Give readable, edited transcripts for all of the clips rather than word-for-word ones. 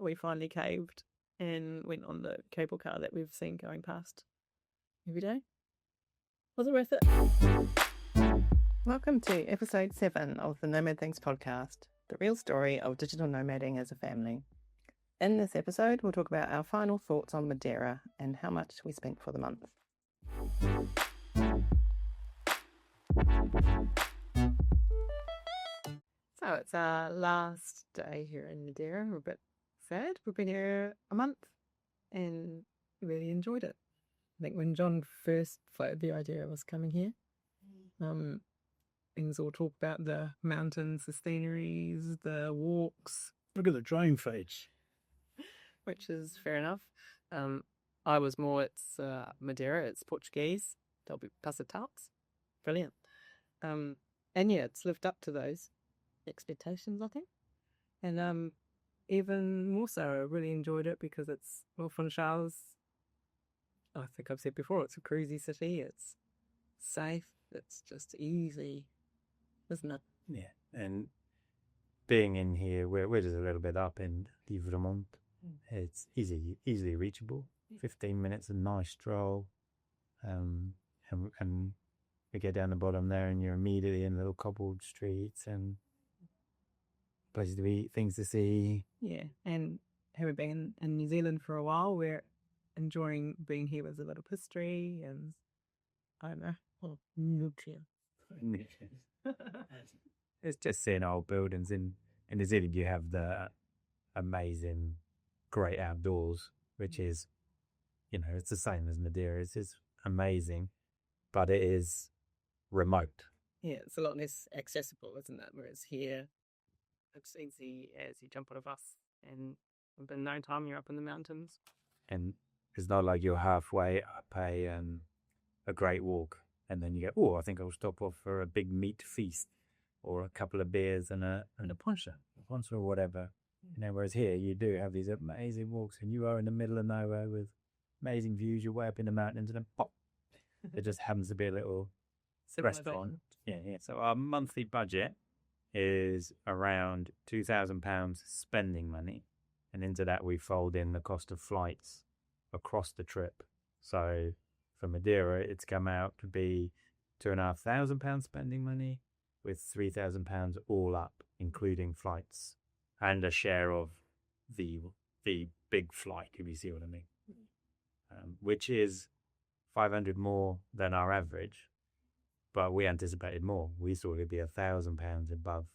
we finally caved and went on the cable car that we've seen going past every day. Was it worth it? Welcome to episode 7 of the Nomad Things podcast, the real story of digital nomading as a family. In this episode, we'll talk about our final thoughts on Madeira and how much we spent for the month. So it's our last day here in Madeira. We're a bit sad. We've been here a month and really enjoyed it. I think when John first floated the idea of us coming here, things all talk about the mountains, the sceneries, the walks. Look at the drone footage. Which is fair enough. I was more, it's Madeira, it's Portuguese. They'll be passatarts. Brilliant. And yeah, it's lived up to those expectations, I think. And even more so, I really enjoyed it because it's Funchals. I think I've said before, it's a cruisy city. It's safe. It's just easy, isn't it? Yeah, and being in here, we're just a little bit up in the Vermont. It's easily reachable. 15 minutes, a nice stroll, and you get down the bottom there, and you're immediately in little cobbled streets and places to eat, things to see. Yeah, and having been in New Zealand for a while, we're enjoying being here with a lot of history and I don't know, nutrients. It's just seeing old buildings. In New Zealand, you have the amazing, great outdoors, which is, it's the same as Madeira. It's amazing, but it is remote. Yeah, it's a lot less accessible, isn't it? Whereas here, it's easy as you jump on a bus and within no time you're up in the mountains. And it's not like you're halfway up a great walk and then you go, I think I'll stop off for a big meat feast or a couple of beers and a poncha or whatever. Whereas here you do have these amazing walks and you are in the middle of nowhere with amazing views. You're way up in the mountains and then pop, there just happens to be a little restaurant. Yeah. So our monthly budget is around £2,000 spending money. And into that we fold in the cost of flights across the trip. So for Madeira, it's come out to be £2,500 spending money with £3,000 all up, including flights and a share of the big flight, if you see what I mean, which is 500 more than our average, but we anticipated more. We thought it'd be £1,000 above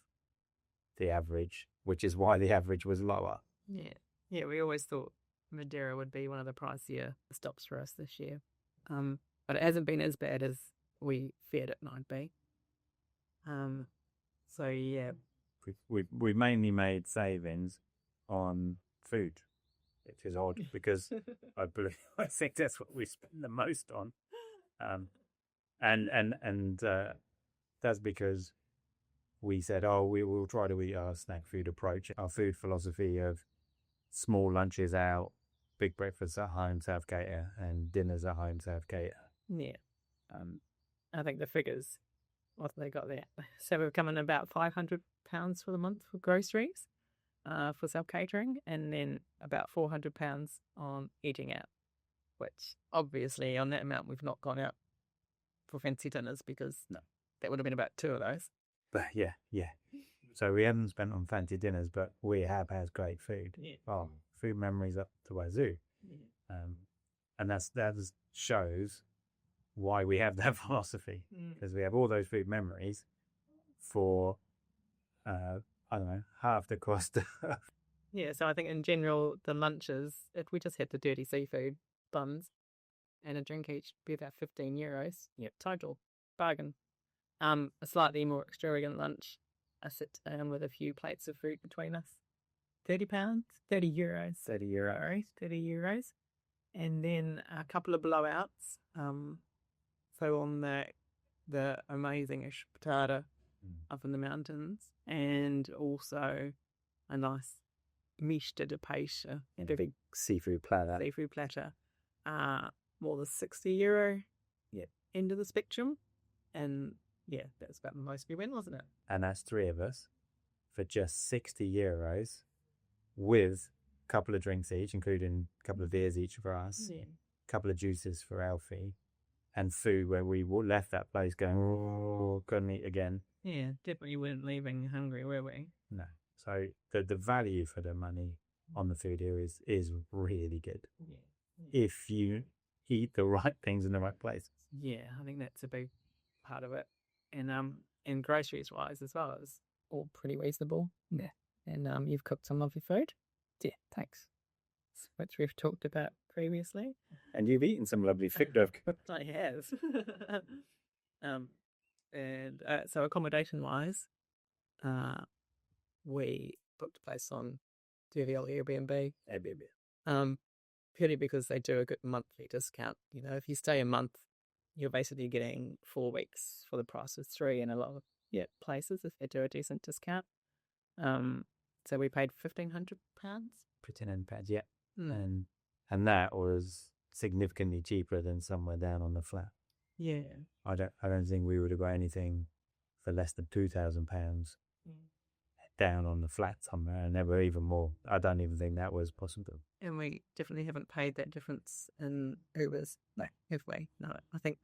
the average, which is why the average was lower. Yeah, we always thought Madeira would be one of the pricier stops for us this year. But it hasn't been as bad as we feared it might be. So yeah. We mainly made savings on food, which is odd because I think that's what we spend the most on. And that's because we said, we will try to eat our snack food approach, our food philosophy of small lunches out, big breakfasts at home, self-cater, and dinners at home, self-cater. Yeah. I think the figures, what they got there. So we're coming about £500 for the month for groceries, for self-catering, and then about £400 on eating out, which obviously on that amount we've not gone out for fancy dinners because that would have been about 2 of those. But yeah. So we haven't spent on fancy dinners, but we have had great food. Yeah. Oh, food memories up to wazoo. Yeah. And that shows why we have that philosophy, because we have all those food memories for, half the cost. Yeah, so I think in general, the lunches, if we just had the dirty seafood buns and a drink each, be about €15. Yep, total. Bargain. A slightly more extravagant lunch, a sit down with a few plates of fruit between us. €30? €30. €30. And then a couple of blowouts. So on the amazing-ish patata up in the mountains, and also a nice misto de peixe and a big seafood platter. More than €60 end of the spectrum. And yeah, that's about the most we went, wasn't it? And that's 3 of us for just €60 with couple of drinks each, including a couple of beers each for us, a couple of juices for Alfie, and food where we left that place going, oh, couldn't eat again. Yeah, definitely weren't leaving hungry, were we? No. So the value for the money on the food here is really good. Yeah. If you eat the right things in the right places. Yeah, I think that's a big part of it. And groceries wise as well, is all pretty reasonable. Yeah. And you've cooked some lovely food. Yeah, thanks. Which we've talked about previously. And you've eaten some lovely fig dough. I have. So accommodation wise, we booked a place on the old Airbnb. Purely because they do a good monthly discount. You know, if you stay a month, you're basically getting 4 weeks for the price of 3 in a lot of places if they do a decent discount. So we paid £1,500. £1,500, yeah. And that was significantly cheaper than somewhere down on the flat. Yeah. I don't think we would have got anything for less than £2,000 down on the flat somewhere, and never even more. I don't even think that was possible. And we definitely haven't paid that difference in Ubers. No, have we? No, I think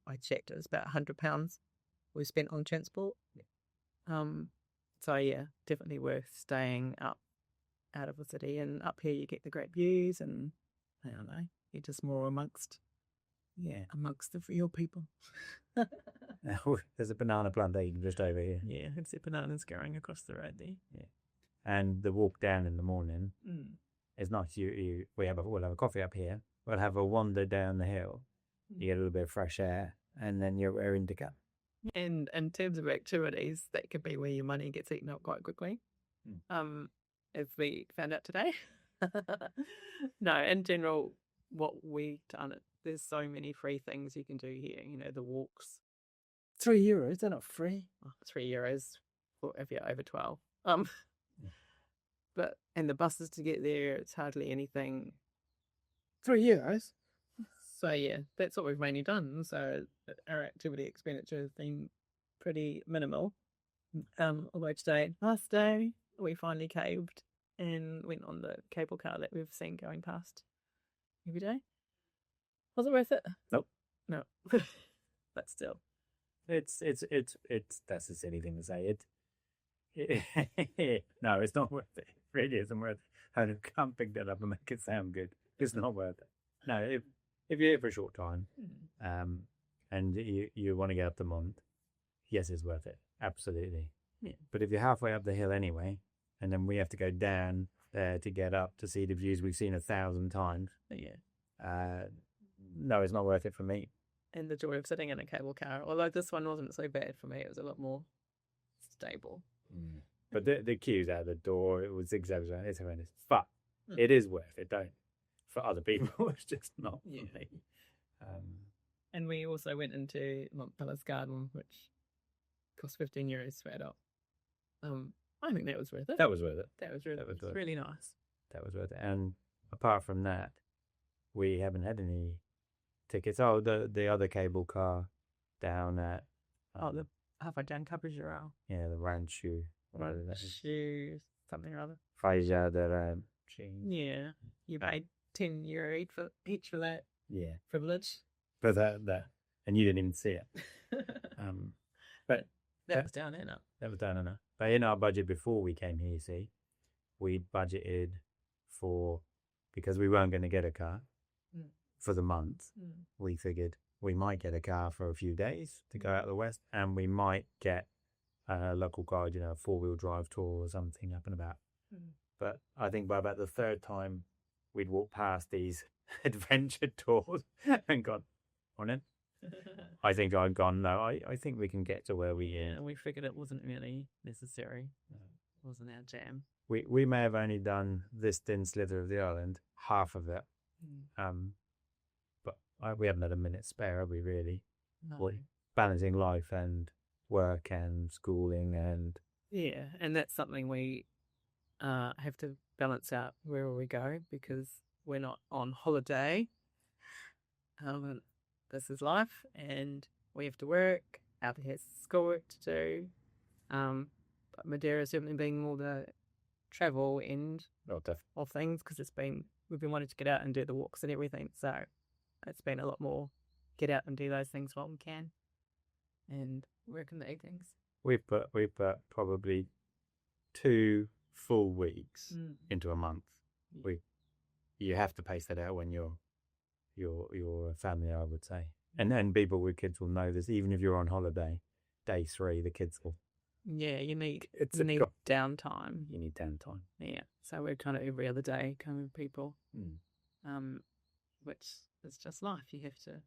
I checked, it was about £100 we spent on transport. So yeah, definitely worth staying up out of the city. And up here you get the great views, and I don't know, you're just more amongst the real people. There's a banana plantation just over here. Yeah, it's the bananas going across the road there. Yeah, and the walk down in the morning is nice. We'll have a coffee up here. We'll have a wander down the hill. You get a little bit of fresh air, and then you're raring to go. And in terms of activities, that could be where your money gets eaten up quite quickly. If we found out today. No, in general, what we've done, there's so many free things you can do here. You know, the walks. €3, they're not free. Oh, €3 for if you're over 12. But and the buses to get there, it's hardly anything. €3. So yeah, that's what we've mainly done. So our activity expenditure has been pretty minimal. Although today, last day, we finally caved and went on the cable car that we've seen going past every day. Was it worth it? Nope. No. But still. It's that's a silly thing to say. No, it's not worth it. It really isn't worth it. I can't pick that up and make it sound good. It's not worth it. No, if you're here for a short time, and you want to get up the month, yes, it's worth it. Absolutely. Yeah. But if you're halfway up the hill anyway, and then we have to go down there to get up to see the views we've seen 1,000 times. Yeah. No, it's not worth it for me. And the joy of sitting in a cable car, although this one wasn't so bad for me, it was a lot more stable. But the queues out the door, it was zigzags around. It's horrendous. But it is worth it, for other people, it's just not for me. And we also went into Montpellier Garden, which cost €15 for adult. I think that was worth it. That was worth it. That was really nice. That was worth it. And apart from that, we haven't had any tickets. Oh, the other cable car down at the halfway down Carpe. Yeah, the Ranchu. Ranchu something or other. Faija de Ranchu. Yeah, you paid €10 each for that. Yeah, privilege. But that, and you didn't even see it. But that was down enough. That was down enough. But in our budget before we came here, you see, we budgeted because we weren't going to get a car for the month. We figured we might get a car for a few days to go out the west, and we might get a local guide, a 4-wheel drive tour or something up and about. But I think by about the third time we'd walked past these adventure tours and gone, on in. I think I'd gone, no, I think we can get to where we are. And we figured it wasn't really necessary. No. It wasn't our jam. We may have only done this thin slither of the island, half of it. But we haven't had a minute spare, have we, really? No. We're balancing life and work and schooling and... Yeah, and that's something we have to balance out wherever we go, because we're not on holiday. This is life, and we have to work. Alfie has schoolwork to do. But Madeira certainly being more the travel end Oh, of things because we've been wanting to get out and do the walks and everything. So it's been a lot more get out and do those things while we can and work in the evenings. We've put probably 2 full weeks into a month. Yeah. You have to pace that out when you're a family, I would say. And then people with kids will know this. Even if you're on holiday, day 3, the kids will. Yeah, you need downtime. You need downtime. Yeah, so we're kind of every other day kind of people, which is just life. You have to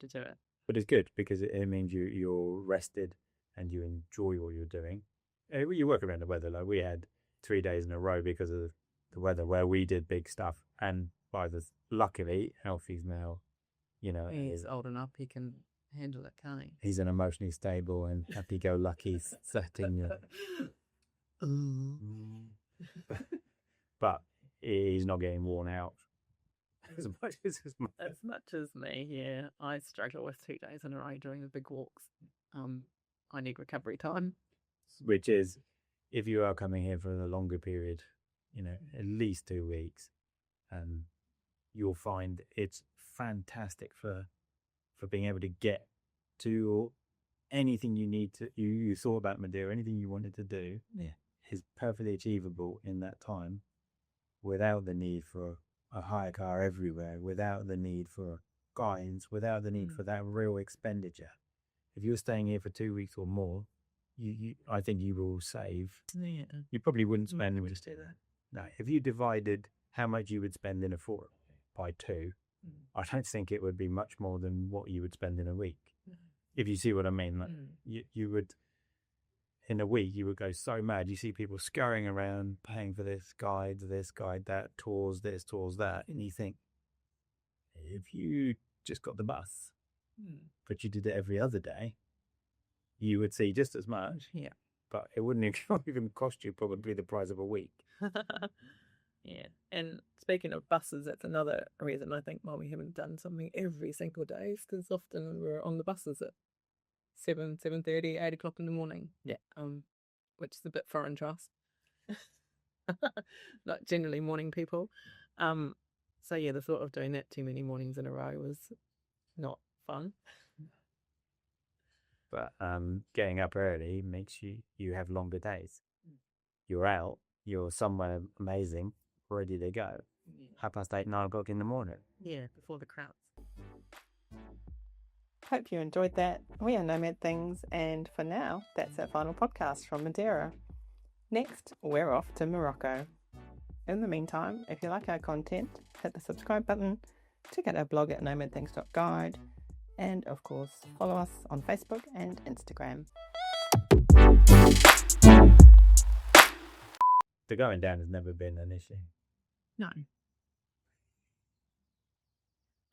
do it. But it's good because it means you're rested and you enjoy what you're doing. You work around the weather. Like we had 3 days in a row because of the weather where we did big stuff. And luckily, Alfie's now, he's old enough, he can handle it, can't he? He's an emotionally stable and happy-go-lucky 13-year-old. But he's not getting worn out as much as me. Yeah, I struggle with 2 days in a row doing the big walks. I need recovery time. Which is, if you are coming here for a longer period, at least 2 weeks, you'll find it's fantastic for being able to get to anything you need to. You thought about Madeira, anything you wanted to do, is perfectly achievable in that time, without the need for a hire car everywhere, without the need for guides, without the need for that real expenditure. If you're staying here for 2 weeks or more, I think you will save. Yeah. You probably wouldn't spend. Just do that. No, if you divided how much you would spend in a fortnight by 2, I don't think it would be much more than what you would spend in a week. If you see what I mean, like you would, in a week, you would go so mad. You see people scurrying around, paying for this guide, that, tours this, tours that, and you think, if you just got the bus, but you did it every other day, you would see just as much. Yeah. But it wouldn't even cost you probably the price of a week. Yeah. And speaking of buses, that's another reason I think why we haven't done something every single day, because often we're on the buses at 7:30, 8 o'clock in the morning. Yeah. Which is a bit foreign to us. Not generally morning people. So yeah, the thought of doing that too many mornings in a row was not fun. But getting up early makes you have longer days. You're out, you're somewhere amazing, ready to go. 8:30, 9 o'clock in the morning. Yeah, before the crowds. Hope you enjoyed that. We are Nomad Things, and for now, that's our final podcast from Madeira. Next, we're off to Morocco. In the meantime, if you like our content, hit the subscribe button, check out our blog at nomadthings.guide, and of course, follow us on Facebook and Instagram. The going down has never been an issue. No.